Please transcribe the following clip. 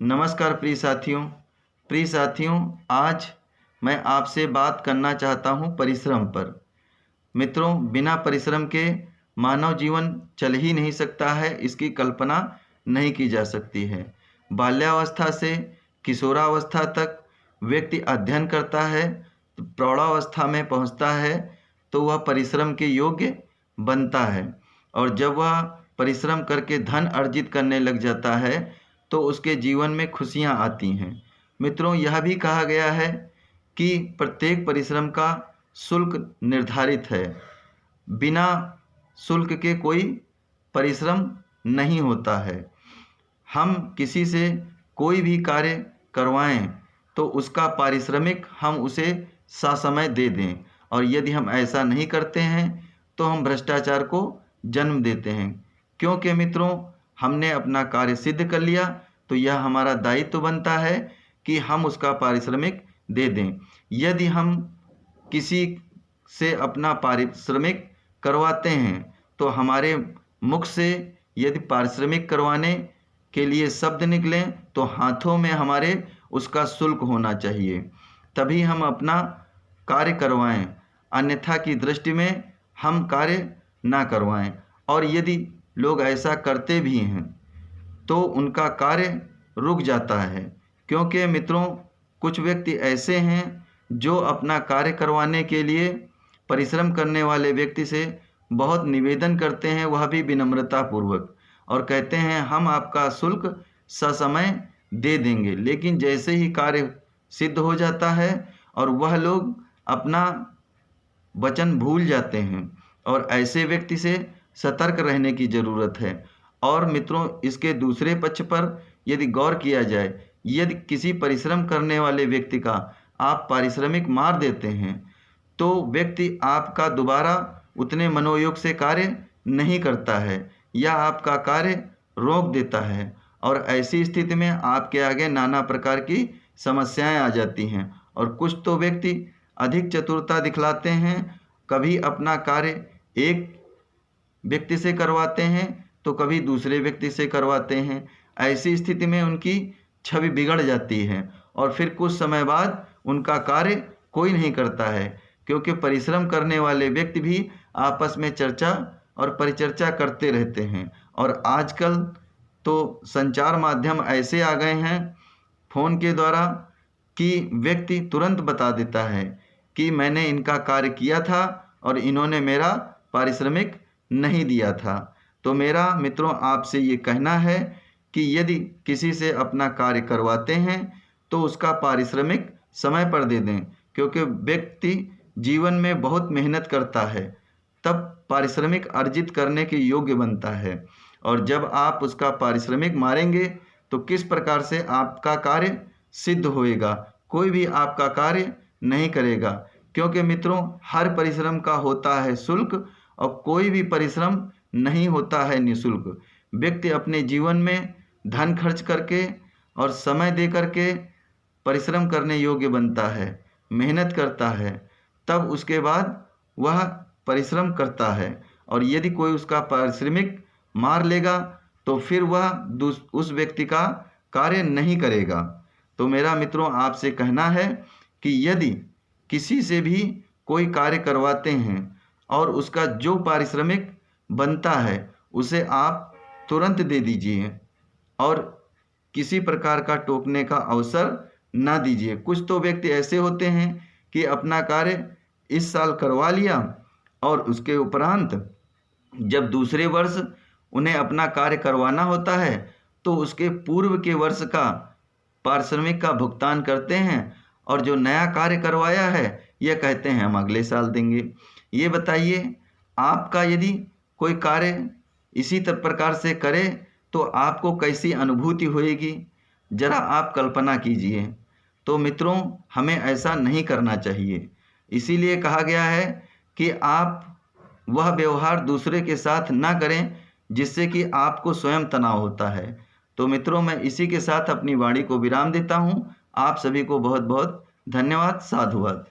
नमस्कार प्रिय साथियों, आज मैं आपसे बात करना चाहता हूं परिश्रम पर। मित्रों, बिना परिश्रम के मानव जीवन चल ही नहीं सकता है, इसकी कल्पना नहीं की जा सकती है। बाल्यावस्था से किशोरावस्था तक व्यक्ति अध्ययन करता है, तो प्रौढ़ावस्था में पहुंचता है तो वह परिश्रम के योग्य बनता है, और जब वह परिश्रम करके धन अर्जित करने लग जाता है तो उसके जीवन में खुशियां आती हैं। मित्रों, यह भी कहा गया है कि प्रत्येक परिश्रम का शुल्क निर्धारित है। बिना शुल्क के कोई परिश्रम नहीं होता है। हम किसी से कोई भी कार्य करवाएं तो उसका पारिश्रमिक हम उसे ससमय दे दें, और यदि हम ऐसा नहीं करते हैं तो हम भ्रष्टाचार को जन्म देते हैं। क्योंकि मित्रों, हमने अपना कार्य सिद्ध कर लिया तो यह हमारा दायित्व बनता है कि हम उसका पारिश्रमिक दे दें। यदि हम किसी से अपना पारिश्रमिक करवाते हैं तो हमारे मुख से यदि पारिश्रमिक करवाने के लिए शब्द निकलें तो हाथों में हमारे उसका शुल्क होना चाहिए, तभी हम अपना कार्य करवाएं। अन्यथा की दृष्टि में हम कार्य ना करवाएं। और यदि लोग ऐसा करते भी हैं तो उनका कार्य रुक जाता है, क्योंकि मित्रों, कुछ व्यक्ति ऐसे हैं जो अपना कार्य करवाने के लिए परिश्रम करने वाले व्यक्ति से बहुत निवेदन करते हैं, वह भी विनम्रता पूर्वक, और कहते हैं हम आपका शुल्क ससमय दे देंगे। लेकिन जैसे ही कार्य सिद्ध हो जाता है और वह लोग अपना वचन भूल जाते हैं, और ऐसे व्यक्ति से सतर्क रहने की ज़रूरत है। और मित्रों, इसके दूसरे पक्ष पर यदि गौर किया जाए, यदि किसी परिश्रम करने वाले व्यक्ति का आप पारिश्रमिक मार देते हैं तो व्यक्ति आपका दोबारा उतने मनोयोग से कार्य नहीं करता है या आपका कार्य रोक देता है, और ऐसी स्थिति में आपके आगे नाना प्रकार की समस्याएं आ जाती हैं। और कुछ तो व्यक्ति अधिक चतुरता दिखलाते हैं, कभी अपना कार्य एक व्यक्ति से करवाते हैं तो कभी दूसरे व्यक्ति से करवाते हैं। ऐसी स्थिति में उनकी छवि बिगड़ जाती है और फिर कुछ समय बाद उनका कार्य कोई नहीं करता है, क्योंकि परिश्रम करने वाले व्यक्ति भी आपस में चर्चा और परिचर्चा करते रहते हैं। और आजकल तो संचार माध्यम ऐसे आ गए हैं फ़ोन के द्वारा कि व्यक्ति तुरंत बता देता है कि मैंने इनका कार्य किया था और इन्होंने मेरा पारिश्रमिक नहीं दिया था। तो मेरा मित्रों आपसे ये कहना है कि यदि किसी से अपना कार्य करवाते हैं तो उसका पारिश्रमिक समय पर दे दें, क्योंकि व्यक्ति जीवन में बहुत मेहनत करता है तब पारिश्रमिक अर्जित करने के योग्य बनता है। और जब आप उसका पारिश्रमिक मारेंगे तो किस प्रकार से आपका कार्य सिद्ध होएगा? कोई भी आपका कार्य नहीं करेगा, क्योंकि मित्रों हर परिश्रम का होता है शुल्क, और कोई भी परिश्रम नहीं होता है निःशुल्क। व्यक्ति अपने जीवन में धन खर्च करके और समय दे करके परिश्रम करने योग्य बनता है, मेहनत करता है, तब उसके बाद वह परिश्रम करता है। और यदि कोई उसका पारिश्रमिक मार लेगा तो फिर वह उस व्यक्ति का कार्य नहीं करेगा। तो मेरा मित्रों आपसे कहना है कि यदि किसी से भी कोई कार्य करवाते हैं और उसका जो पारिश्रमिक बनता है उसे आप तुरंत दे दीजिए, और किसी प्रकार का टोकने का अवसर ना दीजिए। कुछ तो व्यक्ति ऐसे होते हैं कि अपना कार्य इस साल करवा लिया और उसके उपरांत जब दूसरे वर्ष उन्हें अपना कार्य करवाना होता है तो उसके पूर्व के वर्ष का पारिश्रमिक का भुगतान करते हैं, और जो नया कार्य करवाया है यह कहते हैं हम अगले साल देंगे। ये बताइए, आपका यदि कोई कार्य इसी प्रकार से करे तो आपको कैसी अनुभूति होएगी, जरा आप कल्पना कीजिए। तो मित्रों, हमें ऐसा नहीं करना चाहिए। इसीलिए कहा गया है कि आप वह व्यवहार दूसरे के साथ ना करें जिससे कि आपको स्वयं तनाव होता है। तो मित्रों, मैं इसी के साथ अपनी वाणी को विराम देता हूँ। आप सभी को बहुत बहुत धन्यवाद। साधुवाद।